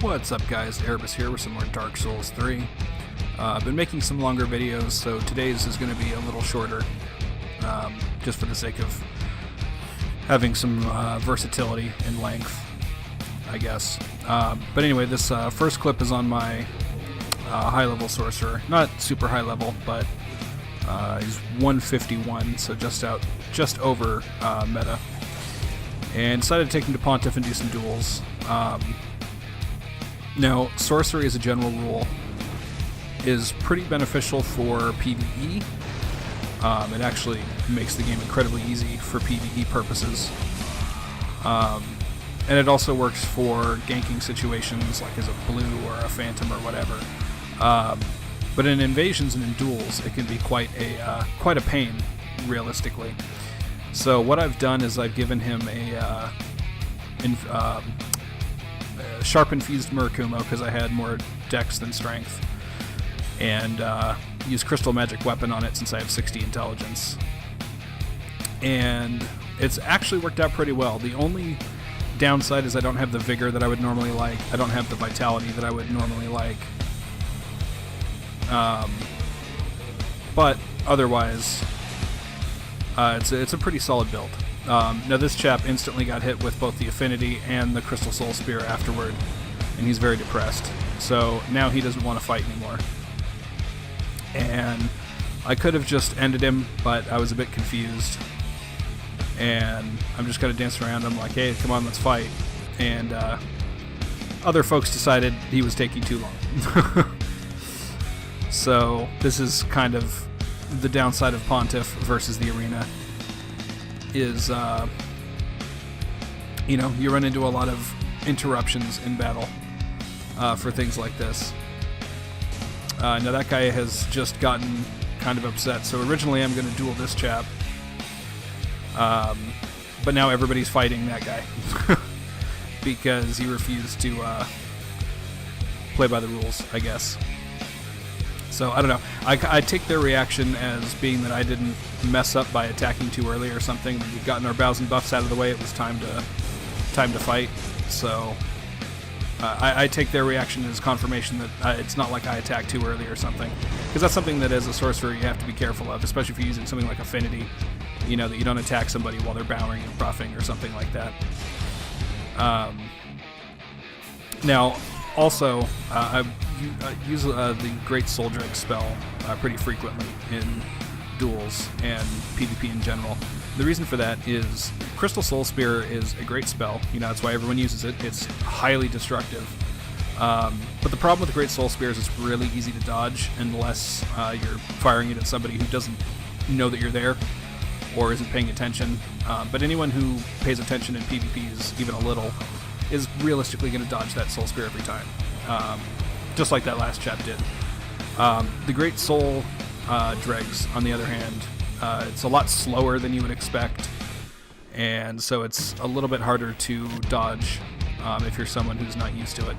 What's up guys, Erebus here with some more Dark Souls 3. I've been making some longer videos, so today's is going to be a little shorter, just for the sake of having some versatility in length, I guess. But anyway, this first clip is on my high-level sorcerer. Not super high level, but he's 151, so just over meta. And decided to take him to Pontiff and do some duels. Now, sorcery as a general rule is pretty beneficial for PvE. It actually makes the game incredibly easy for PvE purposes. And it also works for ganking situations, like as a blue or a phantom or whatever. But in invasions and in duels, it can be quite a pain, realistically. So what I've done is I've given him a Sharp Infused Murakumo because I had more dex than strength, and used Crystal Magic Weapon on it since I have 60 intelligence. And it's actually worked out pretty well. The only downside is I don't have the vigor that I would normally like. I don't have the vitality that I would normally like. But otherwise, it's a pretty solid build. Now this chap instantly got hit with both the Affinity and the Crystal Soul Spear afterward, and he's very depressed. So now he doesn't want to fight anymore. And I could have just ended him, but I was a bit confused. And I'm just kind of dancing around. I'm like, hey, come on, let's fight. And other folks decided he was taking too long. So this is kind of the downside of Pontiff versus the arena. Is, you run into a lot of interruptions in battle for things like this. Now that guy has just gotten kind of upset. So originally I'm going to duel this chap. But now everybody's fighting that guy. Because he refused to play by the rules, I guess. So, I don't know. I take their reaction as being that I didn't mess up by attacking too early or something. We'd gotten our bows and buffs out of the way. It was time to fight. So, I take their reaction as confirmation that it's not like I attacked too early or something. Because that's something that as a sorcerer you have to be careful of, especially if you're using something like Affinity. You know, that you don't attack somebody while they're bowering and buffing or something like that. Now, also, I use the Great Soul Drake spell pretty frequently in duels and PvP in general. The reason for that is Crystal Soul Spear is a great spell. You know, that's why everyone uses it. It's highly destructive. But the problem with the Great Soul Spear is it's really easy to dodge unless you're firing it at somebody who doesn't know that you're there or isn't paying attention. But anyone who pays attention in PvPs even a little is realistically going to dodge that Soul Spear every time. Just like that last chap did. The Great Soul Dregs, on the other hand, it's a lot slower than you would expect, and so it's a little bit harder to dodge if you're someone who's not used to it.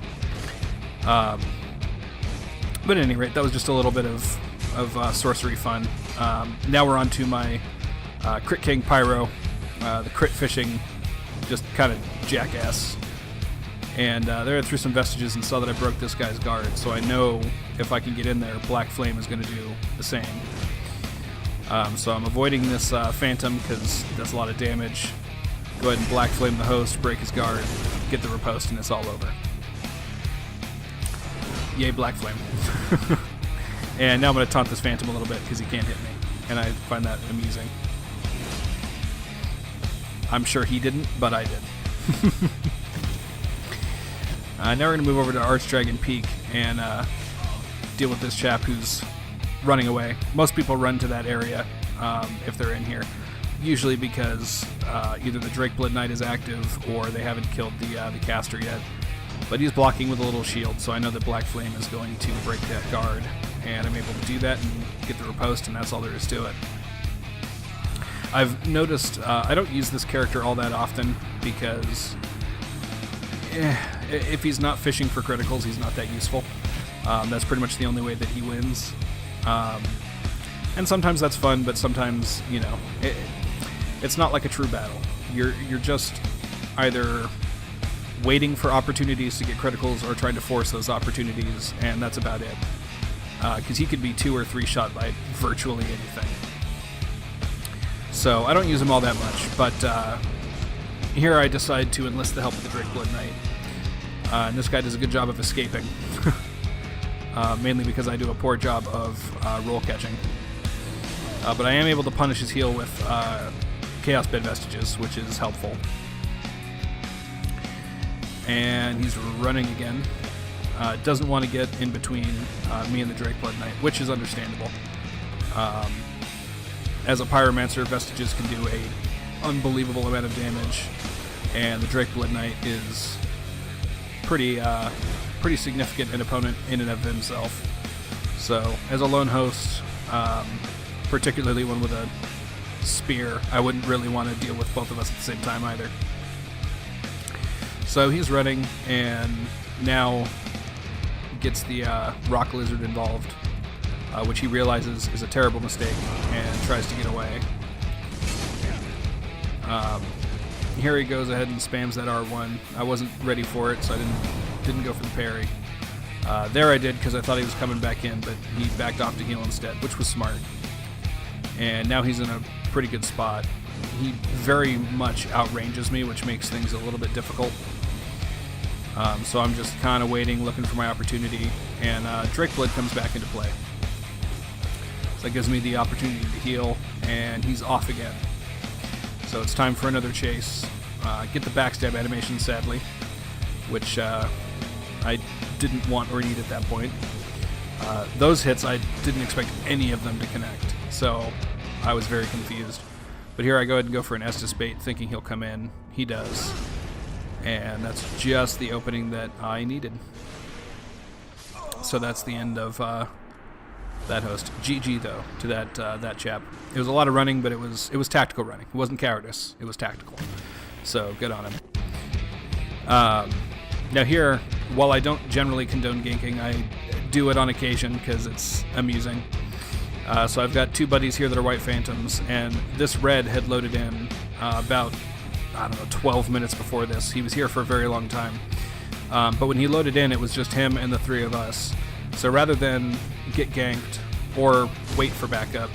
But at any rate, that was just a little bit of sorcery fun. Now we're on to my Crit King Pyro, the crit fishing, just kind of jackass. And there I threw some vestiges and saw that I broke this guy's guard, so I know if I can get in there, Black Flame is going to do the same. So I'm avoiding this Phantom because it does a lot of damage. Go ahead and Black Flame the host, break his guard, get the riposte, and it's all over. Yay, Black Flame. And now I'm going to taunt this Phantom a little bit because he can't hit me, and I find that amusing. I'm sure he didn't, but I did. Now we're going to move over to Archdragon Peak and deal with this chap who's running away. Most people run to that area if they're in here, usually because either the Drake Blood Knight is active or they haven't killed the caster yet. But he's blocking with a little shield, so I know that Black Flame is going to break that guard, and I'm able to do that and get the riposte, and that's all there is to it. I've noticed I don't use this character all that often because if he's not fishing for criticals, he's not that useful. That's pretty much the only way that he wins. And sometimes that's fun, but sometimes, you know, it's not like a true battle. You're just either waiting for opportunities to get criticals or trying to force those opportunities, and that's about it. Because he could be 2 or 3 shot by virtually anything. So I don't use him all that much, but here I decide to enlist the help of the Drake Blood Knight. And this guy does a good job of escaping. Mainly because I do a poor job of roll catching. But I am able to punish his heal with Chaos Bed Vestiges, which is helpful. And he's running again. Doesn't want to get in between me and the Drake Blood Knight, which is understandable. As a Pyromancer, Vestiges can do a unbelievable amount of damage, and the Drake Blood Knight is pretty significant an opponent in and of himself. So, as a lone host, particularly one with a spear, I wouldn't really want to deal with both of us at the same time either. So he's running, and now gets the rock lizard involved, which he realizes is a terrible mistake and tries to get away. Here he goes ahead and spams that R1. I wasn't ready for it, so I didn't go for the parry. There I did because I thought he was coming back in, but he backed off to heal instead, which was smart. And now he's in a pretty good spot. He very much outranges me, which makes things a little bit difficult. So I'm just kind of waiting, looking for my opportunity, and Drake Blood comes back into play. So that gives me the opportunity to heal, and he's off again. So it's time for another chase. Get the backstab animation, sadly, which I didn't want or need at that point. Those hits, I didn't expect any of them to connect, so I was very confused. But here I go ahead and go for an Estus bait, thinking he'll come in. He does. And that's just the opening that I needed. So that's the end of that host. GG though to that chap. It was a lot of running, but it was tactical running. It wasn't cowardice. It was tactical. So good on him. Now here, while I don't generally condone ganking, I do it on occasion because it's amusing. So I've got 2 buddies here that are White Phantoms, and this red had loaded in about, I don't know, 12 minutes before this. He was here for a very long time. But when he loaded in, it was just him and the 3 of us. So rather than get ganked or wait for backup,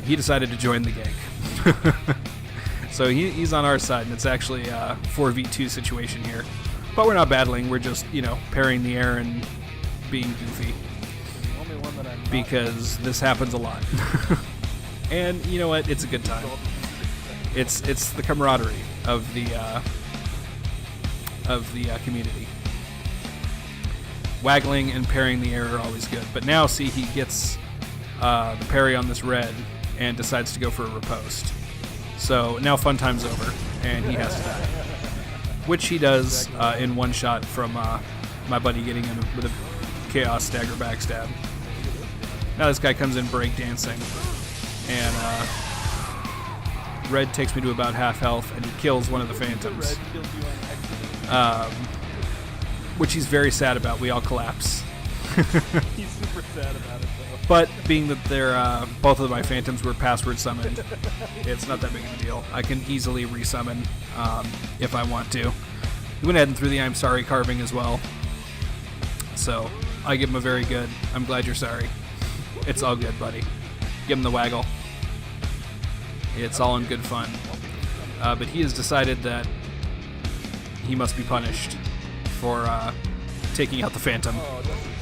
he decided to join the gank. So he's on our side, and it's actually a 4v2 situation here. But we're not battling, we're just, parrying the air and being goofy. Because this happens a lot. And you know what? It's a good time. It's the camaraderie of the community. Waggling and parrying the air are always good. But now, see, he gets the parry on this red and decides to go for a riposte. So now fun time's over, and he has to die. Which he does in one shot from my buddy getting in with a Chaos Stagger backstab. Now this guy comes in breakdancing, and red takes me to about half health, and he kills one of the Phantoms. Which he's very sad about. We all collapse. He's super sad about it, though. But being that they're both of my Phantoms were password summoned, it's not that big of a deal. I can easily resummon if I want to. He went ahead and threw the I'm sorry carving as well. So I give him a very good, I'm glad you're sorry. It's all good, buddy. Give him the waggle. It's all in good fun. But he has decided that he must be punished for taking out the Phantom,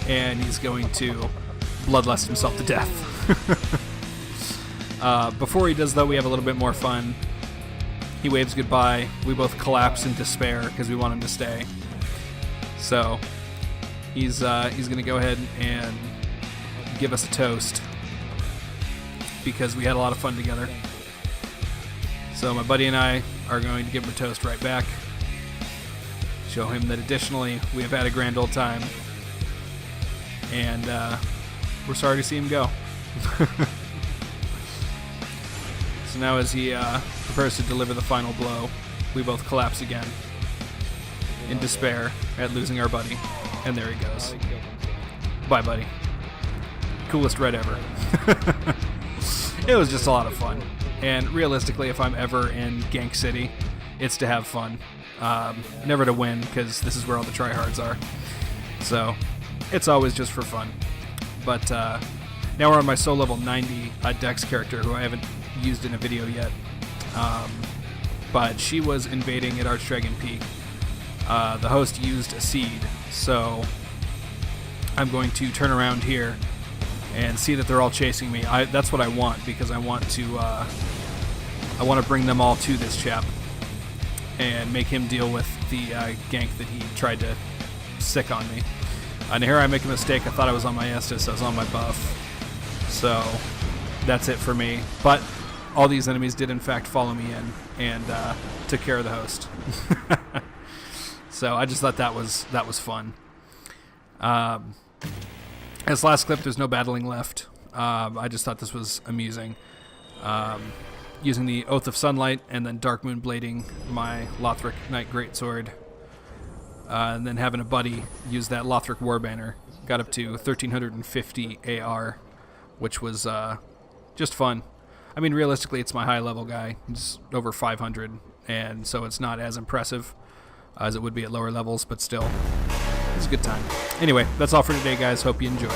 and he's going to bloodlust himself to death. Before he does, though, we have a little bit more fun. He waves goodbye. We both collapse in despair because we want him to stay. So he's going to go ahead and give us a toast because we had a lot of fun together. So my buddy and I are going to give him a toast right back. Show him that additionally we have had a grand old time, and we're sorry to see him go. So now as he prepares to deliver the final blow, we both collapse again in despair at losing our buddy, and there he goes. Bye, buddy. Coolest red ever. It was just a lot of fun, and realistically, if I'm ever in Gank City, it's to have fun. Never to win, because this is where all the tryhards are. So it's always just for fun. But now we're on my soul level 90 Dex character, who I haven't used in a video yet. But she was invading at Archdragon Peak. The host used a seed, so I'm going to turn around here and see that they're all chasing me. That's what I want, because I want to bring them all to this chap and make him deal with the gank that he tried to sick on me. And here I make a mistake. I thought I was on my Estus. I was on my buff. So that's it for me. But all these enemies did in fact follow me in and took care of the host. So I just thought that was fun. This last clip, there's no battling left. I just thought this was amusing. Using the Oath of Sunlight and then Dark Moon blading my Lothric Knight Greatsword. And then having a buddy use that Lothric Warbanner. Got up to 1350 AR, which was just fun. I mean, realistically, it's my high level guy. He's over 500, and so it's not as impressive as it would be at lower levels, but still, it's a good time. Anyway, that's all for today, guys. Hope you enjoyed.